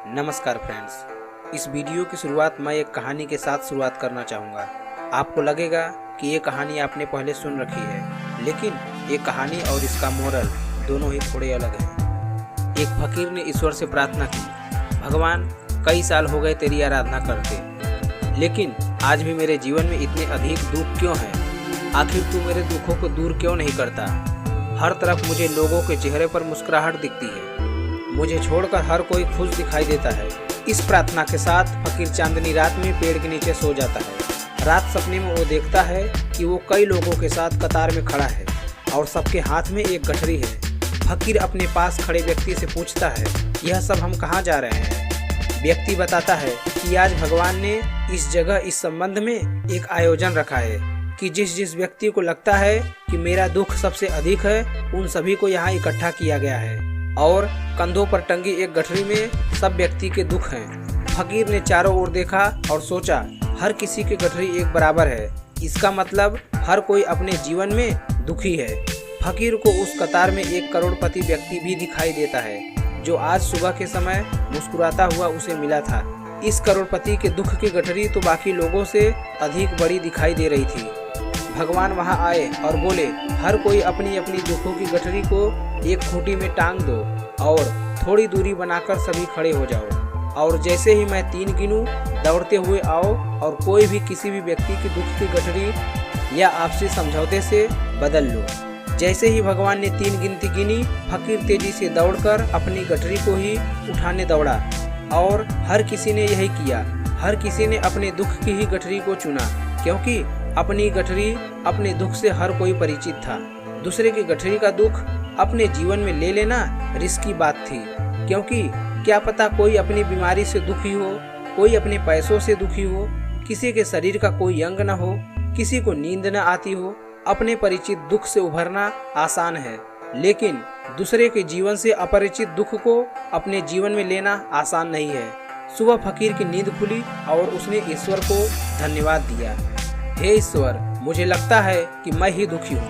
नमस्कार फ्रेंड्स, इस वीडियो की शुरुआत मैं एक कहानी के साथ शुरुआत करना चाहूँगा। आपको लगेगा कि ये कहानी आपने पहले सुन रखी है, लेकिन ये कहानी और इसका मोरल दोनों ही थोड़े अलग हैं। एक फकीर ने ईश्वर से प्रार्थना की, भगवान कई साल हो गए तेरी आराधना करते, लेकिन आज भी मेरे जीवन में इतने अधिक दुख क्यों हैं? आखिर तू मेरे दुखों को दूर क्यों नहीं करता? हर तरफ मुझे लोगों के चेहरे पर मुस्कुराहट दिखती है, मुझे छोड़कर हर कोई खुश दिखाई देता है। इस प्रार्थना के साथ फकीर चांदनी रात में पेड़ के नीचे सो जाता है। रात सपने में वो देखता है कि वो कई लोगों के साथ कतार में खड़ा है और सबके हाथ में एक गठरी है। फकीर अपने पास खड़े व्यक्ति से पूछता है, यह सब हम कहाँ जा रहे हैं? व्यक्ति बताता है कि आज भगवान ने इस जगह इस संबंध में एक आयोजन रखा है कि जिस जिस व्यक्ति को लगता है कि मेरा दुख सबसे अधिक है, उन सभी को यहाँ इकट्ठा किया गया है और कंधों पर टंगी एक गठरी में सब व्यक्ति के दुख हैं। फकीर ने चारों ओर देखा और सोचा, हर किसी की गठरी एक बराबर है, इसका मतलब हर कोई अपने जीवन में दुखी है। फकीर को उस कतार में एक करोड़पति व्यक्ति भी दिखाई देता है, जो आज सुबह के समय मुस्कुराता हुआ उसे मिला था। इस करोड़पति के दुख की गठरी तो बाकी लोगों से अधिक बड़ी दिखाई दे रही थी। भगवान वहां आए और बोले, हर कोई अपनी अपनी दुखों की गठरी को एक खूंटी में टांग दो और थोड़ी दूरी बनाकर सभी खड़े हो जाओ, और जैसे ही मैं 3 गिनूं दौड़ते हुए आओ और कोई भी किसी भी व्यक्ति की दुख की गठरी या आपसी समझौते से बदल लो। जैसे ही भगवान ने 3 गिनती गिनी, फकीर तेजी से दौड़कर अपनी गठरी को ही उठाने दौड़ा और हर किसी ने यही किया। हर किसी ने अपने दुख की ही गठरी को चुना, क्योंकि अपनी गठरी अपने दुख से हर कोई परिचित था। दूसरे की गठरी का दुख अपने जीवन में ले लेना रिस्की बात थी, क्योंकि क्या पता कोई अपनी बीमारी से दुखी हो, कोई अपने पैसों से दुखी हो, किसी के शरीर का कोई अंग न हो, किसी को नींद न आती हो। अपने परिचित दुख से उभरना आसान है, लेकिन दूसरे के जीवन से अपरिचित दुख को अपने जीवन में लेना आसान नहीं है। सुबह फकीर की नींद खुली और उसने ईश्वर को धन्यवाद दिया। हे ईश्वर, मुझे लगता है कि मैं ही दुखी हूँ,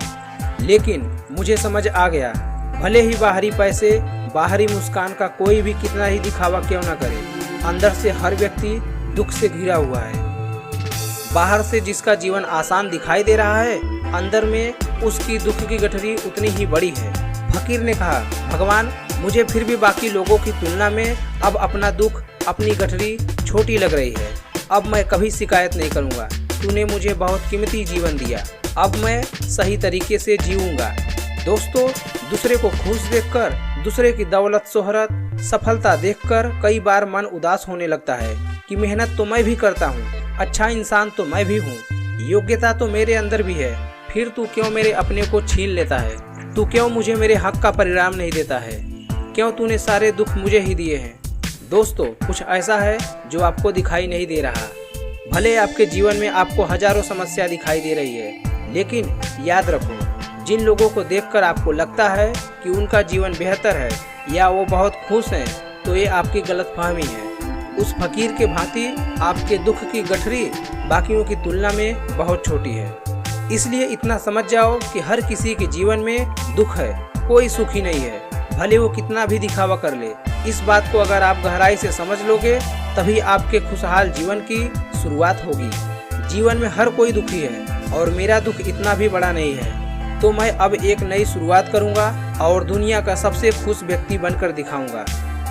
लेकिन मुझे समझ आ गया, भले ही बाहरी पैसे, बाहरी मुस्कान का कोई भी कितना ही दिखावा क्यों न करे, अंदर से हर व्यक्ति दुख से घिरा हुआ है। बाहर से जिसका जीवन आसान दिखाई दे रहा है, अंदर में उसकी दुख की गठरी उतनी ही बड़ी है। फकीर ने कहा, भगवान, मुझे फिर भी बाकी लोगों की तुलना में अब अपना दुख, अपनी गठरी छोटी लग रही है। अब मैं कभी शिकायत नहीं करूँगा। तूने मुझे बहुत कीमती जीवन दिया, अब मैं सही तरीके से जीऊंगा। दोस्तों, दूसरे को खुश देखकर, दूसरे की दौलत, शोहरत, सफलता देखकर कई बार मन उदास होने लगता है कि मेहनत तो मैं भी करता हूँ, अच्छा इंसान तो मैं भी हूँ, योग्यता तो मेरे अंदर भी है, फिर तू क्यों मेरे अपने को छीन लेता है? तू क्यों मुझे मेरे हक का परिणाम नहीं देता है? क्यों तूने सारे दुख मुझे ही दिए हैं? दोस्तों, कुछ ऐसा है जो आपको दिखाई नहीं दे रहा। भले आपके जीवन में आपको हजारों समस्या दिखाई दे रही है, लेकिन याद रखो, जिन लोगों को देखकर आपको लगता है कि उनका जीवन बेहतर है या वो बहुत खुश हैं, तो ये आपकी गलतफहमी है। उस फकीर के भांति आपके दुख की गठरी बाकियों की तुलना में बहुत छोटी है। इसलिए इतना समझ जाओ कि हर किसी के जीवन में दुख है, कोई सुखी नहीं है, भले वो कितना भी दिखावा कर ले। इस बात को अगर आप गहराई से समझ लोगे, तभी आपके खुशहाल जीवन की शुरुआत होगी। जीवन में हर कोई दुखी है और मेरा दुख इतना भी बड़ा नहीं है, तो मैं अब एक नई शुरुआत करूंगा और दुनिया का सबसे खुश व्यक्ति बनकर दिखाऊंगा।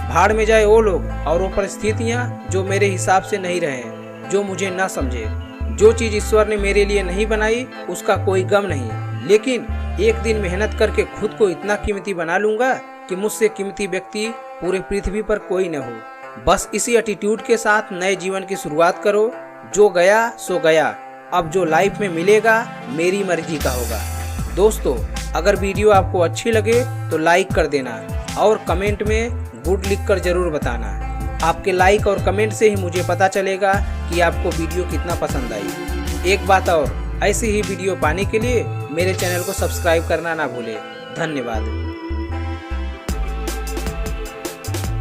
भाड़ में जाए वो लोग और वो परिस्थितियां जो मेरे हिसाब से नहीं रहे, जो मुझे न समझे। जो चीज़ ईश्वर ने मेरे लिए नहीं बनाई, उसका कोई गम नहीं, लेकिन एक दिन मेहनत करके खुद को इतना कीमती बना लूंगा कि मुझसे कीमती व्यक्ति पूरे पृथ्वी पर कोई न हो। बस इसी एटीट्यूड के साथ नए जीवन की शुरुआत करो। जो गया सो गया, अब जो लाइफ में मिलेगा मेरी मर्जी का होगा। दोस्तों, अगर वीडियो आपको अच्छी लगे तो लाइक कर देना और कमेंट में गुड लिखकर जरूर बताना। आपके लाइक और कमेंट से ही मुझे पता चलेगा कि आपको वीडियो कितना पसंद आई। एक बात और, ऐसी ही वीडियो पाने के लिए मेरे चैनल को सब्सक्राइब करना ना भूलें। धन्यवाद।